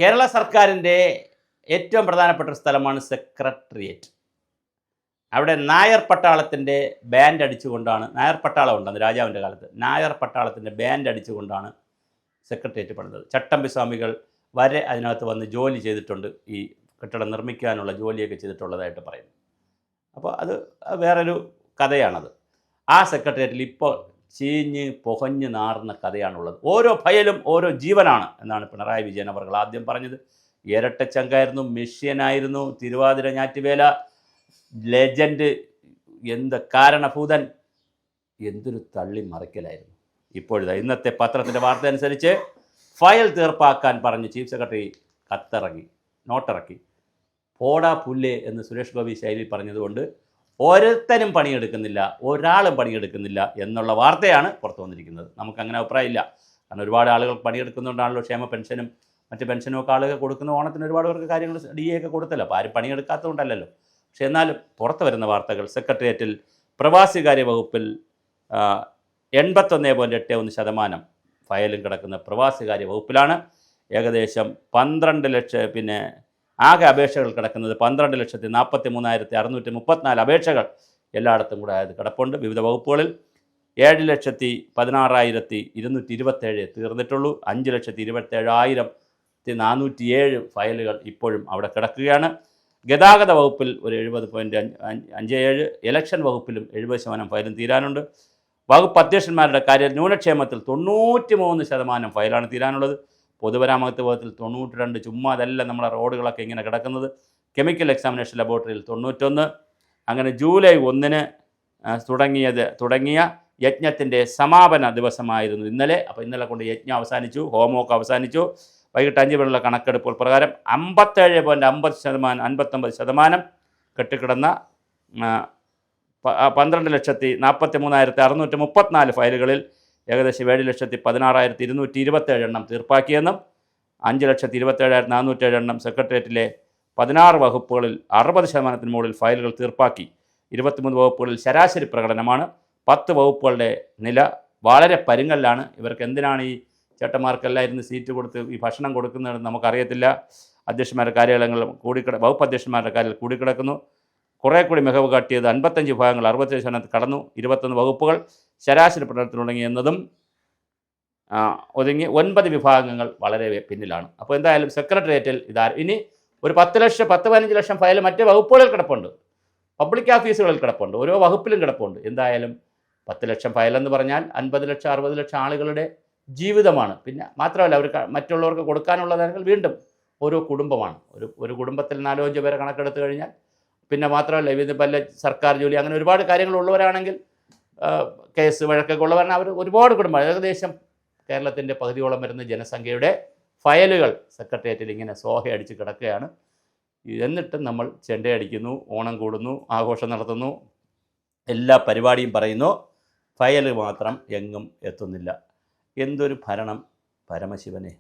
കേരള സർക്കാരിൻ്റെ ഏറ്റവും പ്രധാനപ്പെട്ട ഒരു സ്ഥലമാണ് സെക്രട്ടേറിയറ്റ്. അവിടെ നായർ പട്ടാളത്തിൻ്റെ ബാൻഡ് അടിച്ചുകൊണ്ടാണ്, നായർ പട്ടാളം ഉണ്ടെന്ന് രാജാവിൻ്റെ കാലത്ത്, നായർ പട്ടാളത്തിൻ്റെ ബാൻഡ് അടിച്ചുകൊണ്ടാണ് സെക്രട്ടേറിയറ്റ് പണിതത്. ചട്ടമ്പി സ്വാമികൾ വരെ അതിനകത്ത് വന്ന് ജോലി ചെയ്തിട്ടുണ്ട്, ഈ കെട്ടിടം നിർമ്മിക്കാനുള്ള ജോലിയൊക്കെ ചെയ്തിട്ടുള്ളതായിട്ട് പറയുന്നു. അപ്പോൾ അത് വേറൊരു കഥയാണത്. ആ സെക്രട്ടേറിയറ്റിൽ ഇപ്പോൾ ചീഞ്ഞ് പുകഞ്ഞ് നാറുന്ന കഥയാണുള്ളത്. ഓരോ ഫയലും ഓരോ ജീവനാണ് എന്നാണ് പിണറായി വിജയൻ അവർ ആദ്യം പറഞ്ഞത്. ഇരട്ടച്ചങ്കായിരുന്നു, മെഷ്യനായിരുന്നു, തിരുവാതിര ഞാറ്റുവേല ലെജൻഡ്, എന്ത് കാരണഭൂതൻ, എന്തൊരു തള്ളി മറിക്കലായിരുന്നു. ഇപ്പോഴിതാ ഇന്നത്തെ പത്രത്തിൻ്റെ വാർത്ത അനുസരിച്ച് ഫയൽ തീർപ്പാക്കാൻ പറഞ്ഞ് ചീഫ് സെക്രട്ടറി കത്തിറങ്ങി, നോട്ടിറക്കി. പോടാ പുല്ലേ എന്ന് സുരേഷ് ഗോപി ശൈലിയിൽ പറഞ്ഞതുകൊണ്ട് ഓരോരുത്തരും പണിയെടുക്കുന്നില്ല, ഒരാളും പണിയെടുക്കുന്നില്ല എന്നുള്ള വാർത്തയാണ് പുറത്തു വന്നിരിക്കുന്നത്. നമുക്കങ്ങനെ അഭിപ്രായമില്ല. കാരണം ഒരുപാട് ആളുകൾ പണിയെടുക്കുന്നുണ്ടാണല്ലോ. ക്ഷേമ പെൻഷനും മറ്റ് പെൻഷനും ഒക്കെ ആളുകൾ കൊടുക്കുന്ന, ഓണത്തിന് ഒരുപാട് പേർക്ക് കാര്യങ്ങൾ DA ഒക്കെ കൊടുത്തല്ലോ. അപ്പോൾ ആരും പണിയെടുക്കാത്തതുകൊണ്ടല്ലല്ലോ. പക്ഷേ എന്നാലും പുറത്ത് വരുന്ന വാർത്തകൾ സെക്രട്ടേറിയറ്റിൽ പ്രവാസികാര്യ വകുപ്പിൽ 81.81% ഫയലും കിടക്കുന്ന പ്രവാസികാര്യ വകുപ്പിലാണ്. ഏകദേശം 12 ലക്ഷം, ആകെ അപേക്ഷകൾ കിടക്കുന്നത് 12,43,634 അപേക്ഷകൾ എല്ലായിടത്തും കൂടെ ആയത് കിടപ്പുണ്ട്. വിവിധ വകുപ്പുകളിൽ 7,16,227 തീർന്നിട്ടുള്ളൂ. 5,27,407 ഫയലുകൾ ഇപ്പോഴും അവിടെ കിടക്കുകയാണ്. ഗതാഗത വകുപ്പിൽ ഒരു 70.57, ഇലക്ഷൻ വകുപ്പിലും 70% ഫയലും തീരാനുണ്ട്. വകുപ്പ് അധ്യക്ഷന്മാരുടെ കാര്യ ന്യൂനക്ഷേമത്തിൽ 93% ഫയലാണ് തീരാനുള്ളത്. പൊതുമരാമത്ത് വകുപ്പിൽ 92, ചുമ്മാ അതെല്ലാം നമ്മുടെ റോഡുകളൊക്കെ ഇങ്ങനെ കിടക്കുന്നത്. കെമിക്കൽ എക്സാമിനേഷൻ ലബോറട്ടറിയിൽ 91. അങ്ങനെ ജൂലൈ 1 തുടങ്ങിയ യജ്ഞത്തിൻ്റെ സമാപന ദിവസമായിരുന്നു ഇന്നലെ. അപ്പോൾ ഇന്നലെ കൊണ്ട് യജ്ഞം അവസാനിച്ചു, ഹോമമൊക്കെ അവസാനിച്ചു. വൈകിട്ട് 5 മണിയുള്ള കണക്കെടുപ്പ് പ്രകാരം 57.59% കെട്ടിക്കിടന്ന 12,43,634 ഫയലുകളിൽ ഏകദേശം 7,16,227 എണ്ണം തീർപ്പാക്കിയെന്നും 5,27,407 സെക്രട്ടേറിയറ്റിലെ 16 വകുപ്പുകളിൽ 60% മുകളിൽ ഫയലുകൾ തീർപ്പാക്കി. 23 വകുപ്പുകളിൽ ശരാശരി പ്രകടനമാണ്. 10 വകുപ്പുകളുടെ നില വളരെ പരുങ്ങലിലാണ്. ഇവർക്ക് എന്തിനാണ് ഈ ചേട്ടന്മാർക്കെല്ലാം ഇരുന്ന് സീറ്റ് കൊടുത്ത് ഈ ഭക്ഷണം കൊടുക്കുന്നതെന്ന് നമുക്കറിയത്തില്ല. അധ്യക്ഷന്മാരുടെ കാര്യങ്ങൾ വകുപ്പ് അധ്യക്ഷന്മാരുടെ കാര്യങ്ങൾ കൂടിക്കിടക്കുന്നു. കുറേ കൂടി മികവ് കാട്ടിയത് 55 വിഭാഗങ്ങൾ 60% കടന്നു. 21 വകുപ്പുകൾ ശരാശരി പ്രകടനത്തിൽ തുടങ്ങിയെന്നതും ഒതുങ്ങി 9 വിഭാഗങ്ങൾ വളരെ പിന്നിലാണ്. അപ്പോൾ എന്തായാലും സെക്രട്ടേറിയറ്റിൽ ഇനി ഒരു 10 ലക്ഷം 10-15 ലക്ഷം ഫയൽ മറ്റേ വകുപ്പുകളിൽ കിടപ്പുണ്ട്, പബ്ലിക് ഓഫീസുകളിൽ കിടപ്പുണ്ട്, ഓരോ വകുപ്പിലും കിടപ്പുണ്ട്. എന്തായാലും 10 ലക്ഷം ഫയലെന്ന് പറഞ്ഞാൽ 50 ലക്ഷം 60 ലക്ഷം ആളുകളുടെ ജീവിതമാണ്. പിന്നെ മാത്രമല്ല അവർക്ക് മറ്റുള്ളവർക്ക് കൊടുക്കാനുള്ളതാണെങ്കിൽ വീണ്ടും ഓരോ കുടുംബമാണ്. ഒരു കുടുംബത്തിൽ 4-5 പേരെ കണക്കെടുത്ത് കഴിഞ്ഞാൽ പിന്നെ മാത്രമല്ല ഇത് പല സർക്കാർ ജോലി അങ്ങനെ ഒരുപാട് കാര്യങ്ങളുള്ളവരാണെങ്കിൽ, കേസ് വഴക്കൊക്കെ ഉള്ളവരാണ് അവർ ഒരുപാട് കുടുംബം, ഏകദേശം കേരളത്തിൻ്റെ പകുതിയോളം വരുന്ന ജനസംഖ്യയുടെ ഫയലുകൾ സെക്രട്ടേറിയറ്റിൽ ഇങ്ങനെ സോഹയടിച്ച് കിടക്കുകയാണ്. എന്നിട്ടും നമ്മൾ ചെണ്ടയടിക്കുന്നു, ഓണം കൂടുന്നു, ആഘോഷം നടത്തുന്നു, എല്ലാ പരിപാടിയും പറയുന്നു, ഫയൽ മാത്രം എങ്ങും എത്തുന്നില്ല. എന്തൊരു ഭരണം പരമശിവനെ!